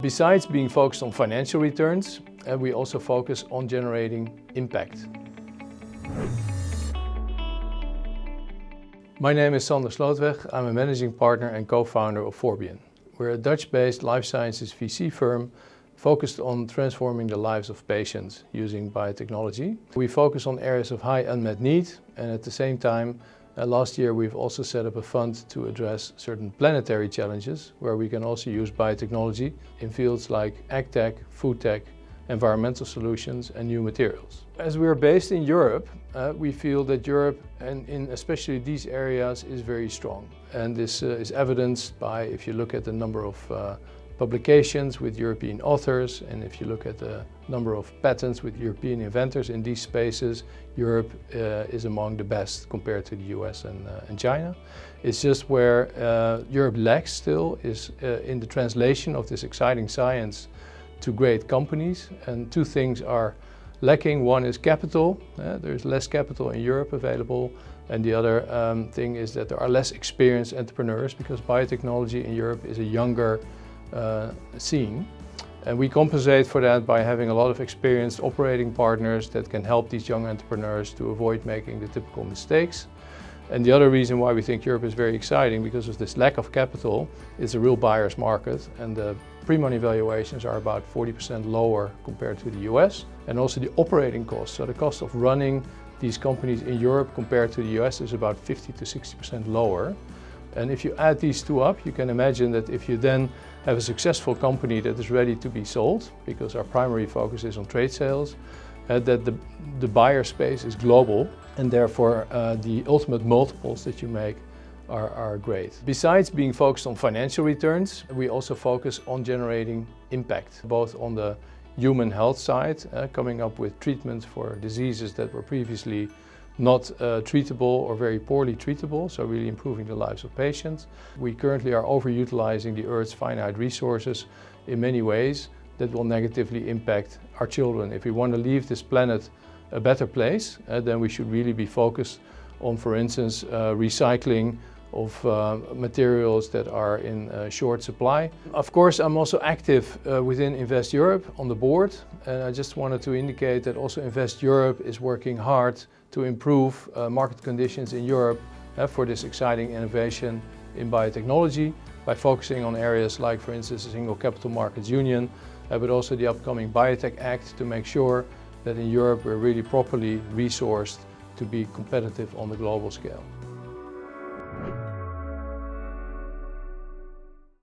Besides being focused on financial returns, we also focus on generating impact. My name is Slootweg. I'm a managing partner and co-founder of Forbion. We're a Dutch-based life sciences VC firm focused on transforming the lives of patients using biotechnology. We focus on areas of high unmet need, and at the same time, last year we've also set up a fund to address certain planetary challenges where we can also use biotechnology in fields like agtech, food tech, environmental solutions and new materials. As we are based in Europe, we feel that Europe, and in especially these areas, is very strong. And this is evidenced by, if you look at the number of publications with European authors, and if you look at the number of patents with European inventors in these spaces, Europe is among the best compared to the US and China. It's just where Europe lacks still is in the translation of this exciting science to great companies, and two things are lacking. One is capital. There's less capital in Europe available, and the other thing is that there are less experienced entrepreneurs because biotechnology in Europe is a younger scene. And we compensate for that by having a lot of experienced operating partners that can help these young entrepreneurs to avoid making the typical mistakes. And the other reason why we think Europe is very exciting, because of this lack of capital, it's a real buyer's market, and the pre-money valuations are about 40% lower compared to the US. And also the operating costs, so the cost of running these companies in Europe compared to the US is about 50 to 60% lower. And if you add these two up, you can imagine that if you then have a successful company that is ready to be sold, because our primary focus is on trade sales, that the buyer space is global, and therefore the ultimate multiples that you make are great. Besides being focused on financial returns, we also focus on generating impact, both on the human health side, coming up with treatments for diseases that were previously not treatable or very poorly treatable, so really improving the lives of patients. We currently are overutilizing the Earth's finite resources in many ways that will negatively impact our children. If we want to leave this planet a better place, then we should really be focused on, for instance, recycling of materials that are in short supply. Of course, I'm also active within Invest Europe on the board, and I just wanted to indicate that also Invest Europe is working hard to improve market conditions in Europe for this exciting innovation in biotechnology by focusing on areas like, for instance, the Single Capital Markets Union, but also the upcoming Biotech Act, to make sure that in Europe we're really properly resourced to be competitive on the global scale.